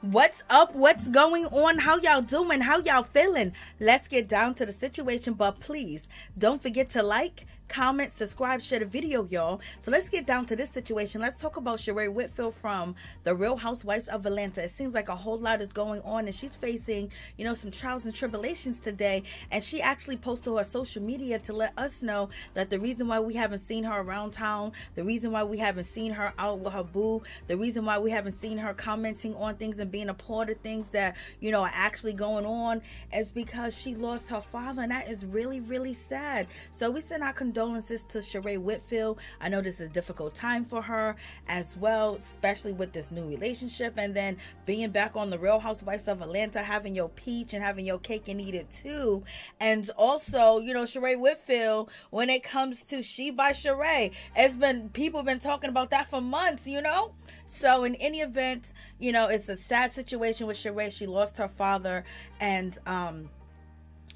What's up? What's going on? How y'all doing? How y'all feeling? Let's get down to the situation, but please don't forget to like, comment, subscribe, share the video, y'all. So let's get down to this situation. Let's talk about Sheree Whitfield from the Real Housewives of Atlanta. It seems like a whole lot is going on, and she's facing, you know, some trials and tribulations today. And she actually posted her social media to let us know that the reason why we haven't seen her around town, the reason why we haven't seen her out with her boo, the reason why we haven't seen her commenting on things and being a part of things that, you know, are actually going on is because she lost her father, and that is really, really sad. So we send our condolences to Sheree Whitfield. I know this is a difficult time for her as well, especially with this new relationship, and then being back on the Real Housewives of Atlanta, having your peach and having your cake and eat it too. And also, you know, Sheree Whitfield, when it comes to She by Sheree, people been talking about that for months, you know. So in any event, you know, it's a sad situation with Sheree. She lost her father, and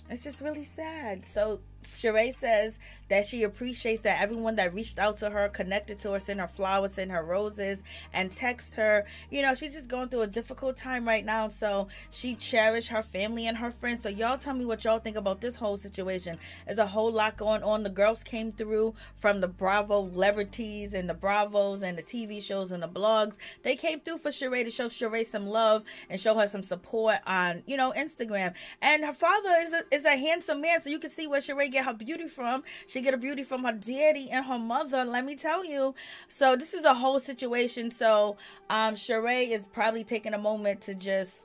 it's just really sad. So Sheree says that she appreciates that everyone that reached out to her, connected to her, sent her flowers, sent her roses, and text her. You know, she's just going through a difficult time right now, so she cherished her family and her friends. So y'all tell me what y'all think about this whole situation. There's a whole lot going on. The girls came through from the Bravo celebrities and the Bravos and the TV shows and the blogs. They came through for Sheree to show Sheree some love and show her some support on, you know, Instagram. And her father is a handsome man, so you can see where Sheree get her beauty from. She get her beauty from her daddy and her mother, let me tell you. So this is a whole situation. So Sheree is probably taking a moment to just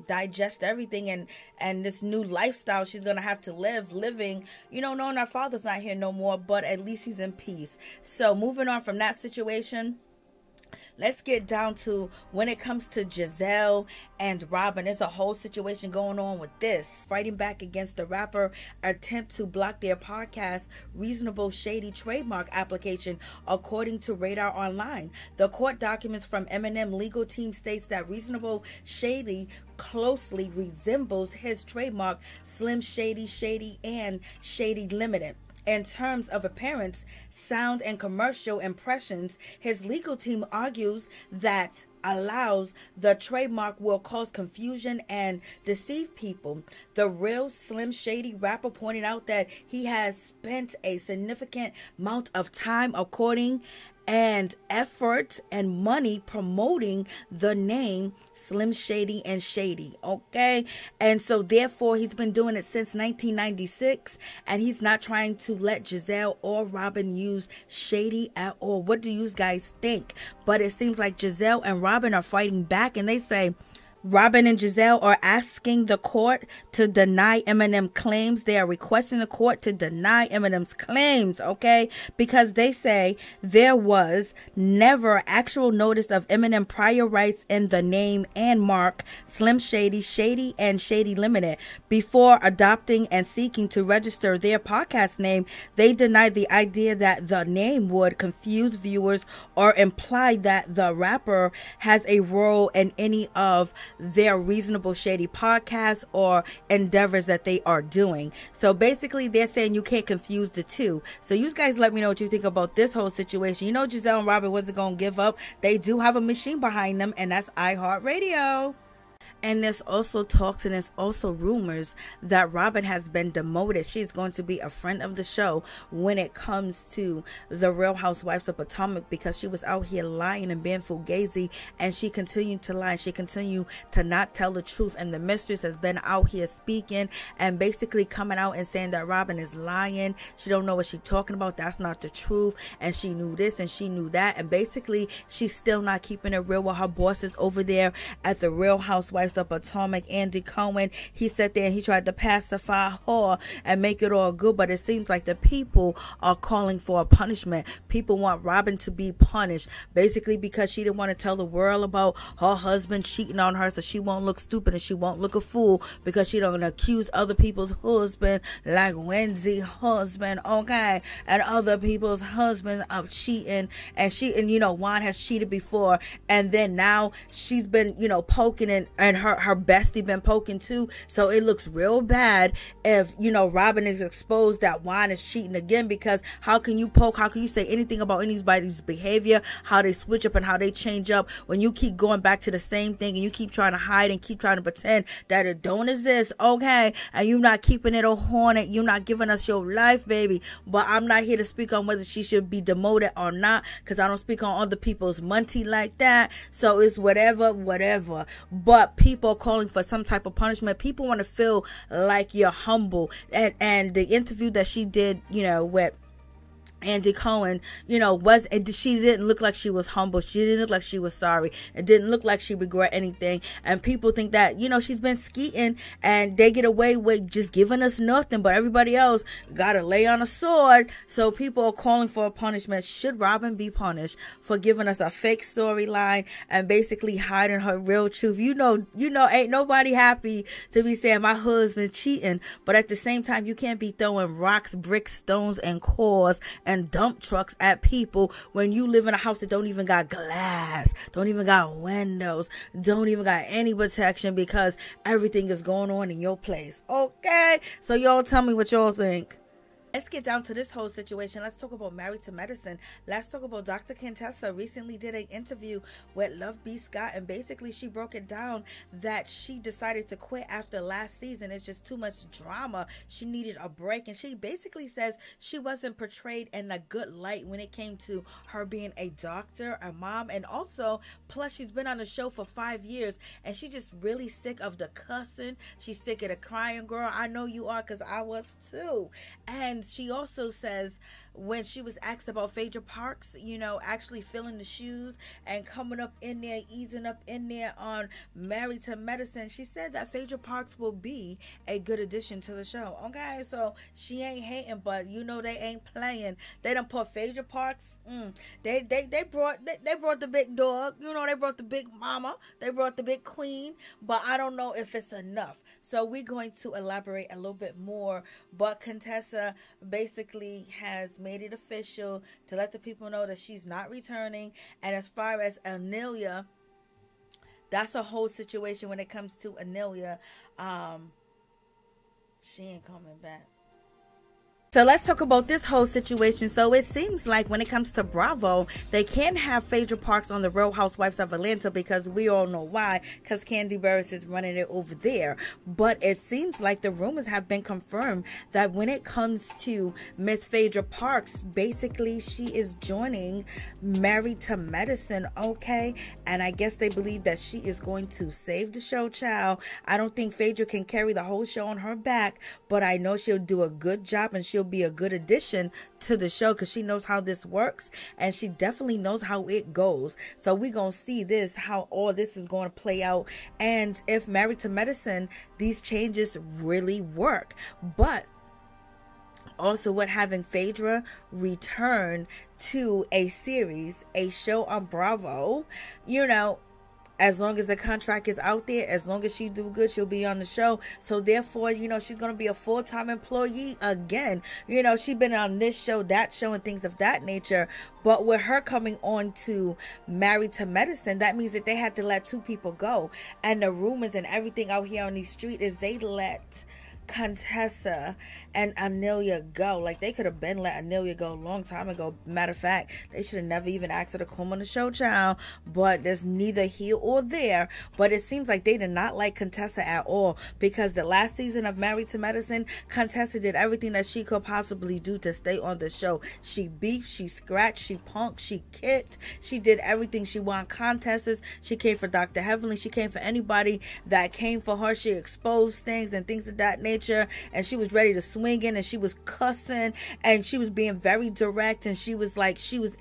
digest everything and this new lifestyle she's gonna have to living, you know, knowing her father's not here no more, but at least he's in peace. So moving on from that situation, let's get down to when it comes to Giselle and Robin. There's a whole situation going on with this. Fighting back against the rapper attempt to block their podcast Reasonable Shady trademark application, according to Radar Online. The court documents from Eminem legal team states that Reasonable Shady closely resembles his trademark Slim Shady, Shady, and Shady Limited. In terms of appearance, sound, and commercial impressions, his legal team argues that allows the trademark will cause confusion and deceive people. The real Slim Shady rapper pointed out that he has spent a significant amount of time, according and effort and money promoting the name Slim Shady and Shady, okay? And so therefore he's been doing it since 1996, and he's not trying to let Giselle or Robin use Shady at all. What do you guys think? But it seems like Giselle and Robin are fighting back, and they say Robin and Giselle are asking the court to deny Eminem claims. They are requesting the court to deny Eminem's claims, okay? Because they say there was never actual notice of Eminem prior rights in the name and mark Slim Shady, Shady, and Shady Limited. Before adopting and seeking to register their podcast name, they denied the idea that the name would confuse viewers or imply that the rapper has a role in any of their Reasonable Shady podcasts or endeavors that they are doing. So basically they're saying you can't confuse the two. So you guys let me know what you think about this whole situation. You know, Giselle and Robin wasn't going to give up. They do have a machine behind them, and that's iHeartRadio. And there's also talks and there's also rumors that Robin has been demoted. She's going to be a friend of the show when it comes to the Real Housewives of Potomac, because she was out here lying and being fugazi, and she continued to lie. She continued to not tell the truth, and the mistress has been out here speaking and basically coming out and saying that Robin is lying. She don't know what she's talking about. That's not the truth, and she knew this and she knew that, and basically she's still not keeping it real with her bosses over there at the Real Housewives of Potomac. Andy Cohen, he sat there and he tried to pacify her and make it all good, but it seems like the people are calling for a punishment. People want Robin to be punished, basically because she didn't want to tell the world about her husband cheating on her, so she won't look stupid and she won't look a fool, because she don't accuse other people's husband, like Wendy's husband, okay, and other people's husbands of cheating. And you know, Juan has cheated before, and then now she's been, you know, poking and and her bestie been poking too. So it looks real bad if, you know, Robin is exposed that Juan is cheating again, because how can you poke, how can you say anything about anybody's behavior, how they switch up and how they change up when you keep going back to the same thing and you keep trying to hide and keep trying to pretend that it don't exist, okay? And you're not keeping it a haunted, you're not giving us your life, baby. But I'm not here to speak on whether she should be demoted or not, because I don't speak on other people's money like that. So it's whatever. But people are calling for some type of punishment. People want to feel like you're humble. And the interview that she did, you know, with Andy Cohen, you know, she didn't look like she was humble. She didn't look like she was sorry. It didn't look like she regret anything. And people think that, you know, she's been skeeting and they get away with just giving us nothing, but everybody else gotta lay on a sword. So people are calling for a punishment. Should Robin be punished for giving us a fake storyline and basically hiding her real truth? You know, ain't nobody happy to be saying my husband cheating, but at the same time, you can't be throwing rocks, bricks, stones, and cores and dump trucks at people when you live in a house that don't even got glass, don't even got windows, don't even got any protection, because everything is going on in your place. Okay, so y'all tell me what y'all think. Let's get down to this whole situation. Let's talk about Married to Medicine. Let's talk about Dr. Contessa recently did an interview with Love B. Scott, and basically she broke it down that she decided to quit after last season. It's just too much drama. She needed a break, and she basically says she wasn't portrayed in a good light when it came to her being a doctor, a mom, and also, plus she's been on the show for 5 years, and she's just really sick of the cussing. She's sick of the crying, girl. I know you are, because I was too. And she also says when she was asked about Phaedra Parks, you know, actually filling the shoes and coming up in there, easing up in there on Married to Medicine, she said that Phaedra Parks will be a good addition to the show. Okay, so she ain't hating, but you know they ain't playing. They done put Phaedra Parks. They brought the big dog. You know, they brought the big mama. They brought the big queen. But I don't know if it's enough. So we're going to elaborate a little bit more. But Contessa basically has made it official to let the people know that she's not returning. And as far as Anelia, that's a whole situation when it comes to Anelia. She ain't coming back. So let's talk about this whole situation. So it seems like when it comes to Bravo, they can't have Phaedra Parks on the Real Housewives of Atlanta, because we all know why, because Kandi Burruss is running it over there. But it seems like the rumors have been confirmed that when it comes to Miss Phaedra Parks, basically she is joining Married to Medicine, okay? And I guess they believe that she is going to save the show, child. I don't think Phaedra can carry the whole show on her back, but I know she'll do a good job, and she'll be a good addition to the show because she knows how this works, and she definitely knows how it goes. So we're gonna see this, how all this is going to play out, and if Married to Medicine, these changes really work. But also with having Phaedra return to a series, a show on Bravo, you know, as long as the contract is out there, as long as she do good, she'll be on the show. So therefore, you know, she's going to be a full-time employee again. You know, she's been on this show, that show, and things of that nature. But with her coming on to Married to Medicine, that means that they had to let 2 people go. And the rumors and everything out here on the street is they let Contessa and Anelia go. Like, they could have been let Anelia go a long time ago. Matter of fact, they should have never even asked her to come on the show, child. But there's neither here or there. But it seems like they did not like Contessa at all, because the last season of Married to Medicine, Contessa did everything that she could possibly do to stay on the show. She beefed, she scratched, she punked, she kicked, she did everything. She won contests. She came for Dr. Heavenly. She came for anybody that came for her. She exposed things and things of that nature, and she was ready to swing in, and she was cussing, and she was being very direct, and she was like, she was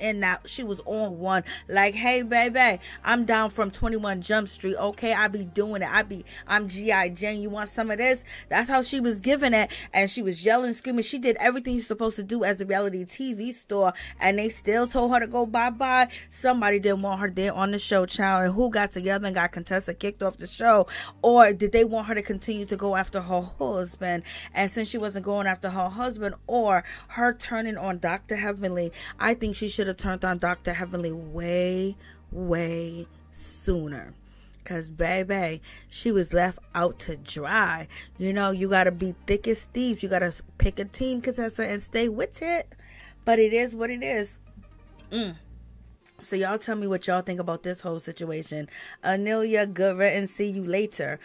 on one, like, hey baby, I'm down from 21 Jump Street, okay? I be doing it. I'm G.I. Jane. You want some of this? That's how she was giving it. And she was yelling, screaming. She did everything she's supposed to do as a reality TV star, and they still told her to go bye-bye. Somebody didn't want her there on the show, child. And who got together and got Contessa kicked off the show? Or did they want her to continue to go after her husband? And since she wasn't going after her husband, or her turning on Dr. Heavenly, I think she should have turned on Dr. Heavenly way sooner. Because, baby, she was left out to dry. You know, you got to be thick as thieves. You got to pick a team, Contessa, and stay with it. But it is what it is. So y'all tell me what y'all think about this whole situation. Anelia, good and see you later.